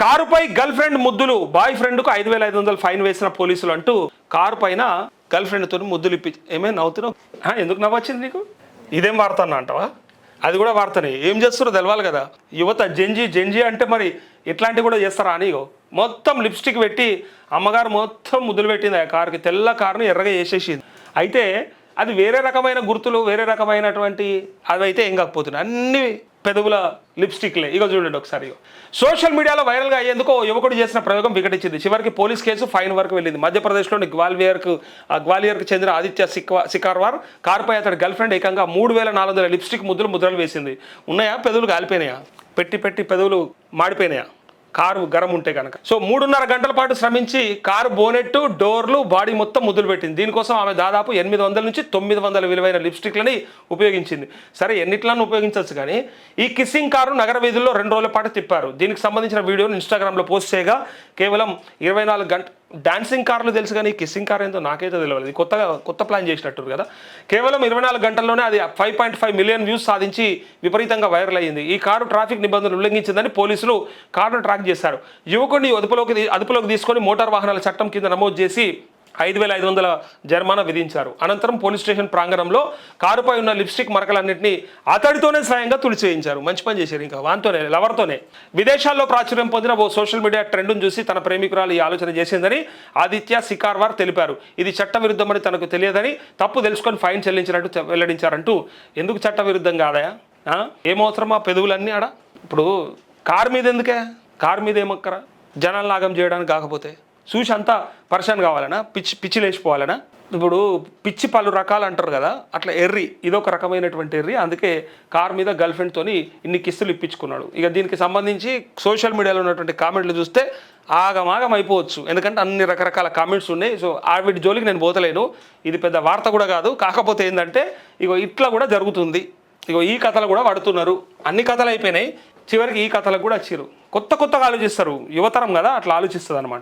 కారుపై girl friend ముద్దులు, bye ఫ్రెండ్కు 5,500 fine వేసిన పోలీసులు అంటూ కారు పైన గర్ల్ ఫ్రెండ్తో ముద్దులు ఇప్పి. ఏమైనా నవ్వుతున్నావు? ఎందుకు నవ్వొచ్చింది నీకు? ఇదేం వార్తన్నా అంటావా? అది కూడా వార్తనే. ఏం చేస్తారో తెలవాలి కదా. యువత జెంజీ అంటే మరి ఇట్లాంటివి కూడా చేస్తారా అని. మొత్తం లిప్స్టిక్ పెట్టి అమ్మగారు మొత్తం ముద్దులు పెట్టింది ఆ కారుకి. తెల్ల కారుని ఎర్రగా వేసేసింది. అయితే అది వేరే రకమైన గుర్తులు, వేరే రకమైనటువంటి అవి అయితే ఏం కాకపోతున్నాయి. అన్ని పెదవుల లిప్స్టిక్లే. ఇక చూడండి ఒకసారి. సోషల్ మీడియాలో వైరల్గా అయ్యేందుకు యువకుడు చేసిన ప్రయోగం వికటించింది. చివరికి పోలీస్ కేసు ఫైన్ వరకు వెళ్ళింది. మధ్యప్రదేశ్లోని గ్వాలియర్కు చెందిన ఆదిత్య సికార్వార్ కారుపై అతడి గర్ల్ ఫ్రెండ్ ఏకంగా 3,400 లిప్స్టిక్ ముద్రలు వేసింది. ఉన్నాయా? పెదవులు కాలిపోయినాయా? పెట్టి పెదవులు మాడిపోయినాయా? కారు గరం ఉంటే కనుక. సో 3.5 గంటల పాటు శ్రమించి కారు బోనెట్, డోర్లు, బాడీ మొత్తం ముద్దులు పెట్టింది. దీనికోసం ఆమె దాదాపు 800 నుంచి 900 విలువైన లిప్స్టిక్లని ఉపయోగించింది. సరే, ఎన్నిట్లను ఉపయోగించవచ్చు కానీ ఈ కిస్సింగ్ కారు నగర వీధుల్లో 2 రోజుల పాటు తిప్పారు. దీనికి సంబంధించిన వీడియోను ఇన్స్టాగ్రామ్లో పోస్ట్ చేయగా కేవలం 24 గంటలు. డాన్సింగ్ కార్లు తెలుసు కానీ కిస్సింగ్ కార్ ఏందో నాకైతే తెలియదు. ఇది కొత్త ప్లాన్ చేసినట్టు కదా. కేవలం 24 గంటల్లోనే అది 5.5 మిలియన్ వ్యూస్ సాధించి విపరీతంగా వైరల్ అయ్యింది. ఈ కారు ట్రాఫిక్ నిబంధనలు ఉల్లంఘించిందని పోలీసులు కారును ట్రాక్ చేశారు. యువకుడిని అదుపులోకి తీసుకొని మోటార్ వాహనాల చట్టం కింద నమోదు చేసి 5,500 జరిమానా విధించారు. అనంతరం పోలీస్ స్టేషన్ ప్రాంగణంలో కారుపై ఉన్న లిప్స్టిక్ మరకలన్నింటినీ అతడితోనే స్వయంగా తుడిచేయించారు. మంచి పని చేశారు. ఇంకా వానితోనే, లవర్తోనే. విదేశాల్లో ప్రాచుర్యం పొందిన ఓ సోషల్ మీడియా ట్రెండ్ను చూసి తన ప్రేమికురాలు ఈ ఆలోచన చేసిందని ఆదిత్య సికార్వార్ తెలిపారు. ఇది చట్టవిరుద్ధమని తనకు తెలియదని, తప్పు తెలుసుకొని ఫైన్ చెల్లించినట్టు వెల్లడించారంటూ. ఎందుకు చట్టవిరుద్ధం కాదయా? ఏమవసరమా పెదవులన్నీ ఆడ? ఇప్పుడు కారు మీద ఎందుకే? కారు మీద ఏమక్కరా? జనాలు నాగం చేయడానికి కాకపోతే చూసి అంతా పరిశాన్ కావాలనా? పిచ్చి లేచిపోవాలనా? ఇప్పుడు పిచ్చి పలు రకాలు అంటారు కదా, అట్లా ఎర్రి ఇదొక రకమైనటువంటి ఎర్రి. అందుకే కార్ మీద గర్ల్ ఫ్రెండ్తోని ఇన్ని కిస్సులు ఇప్పించుకున్నాడు. ఇక దీనికి సంబంధించి సోషల్ మీడియాలో ఉన్నటువంటి కామెంట్లు చూస్తే ఆగమాగం అయిపోవచ్చు. ఎందుకంటే అన్ని రకరకాల కామెంట్స్ ఉన్నాయి. సో వీటి జోలికి నేను పోతలేను. ఇది పెద్ద వార్త కూడా కాదు. కాకపోతే ఏంటంటే ఇట్లా కూడా జరుగుతుంది. ఈ కథలు కూడా పడుతున్నారు. అన్ని కథలు అయిపోయినాయి. చివరికి ఈ కథలకు కూడా వచ్చారు. కొత్తగా ఆలోచిస్తారు. యువతరం కదా, అట్లా ఆలోచిస్తుంది అనమాట.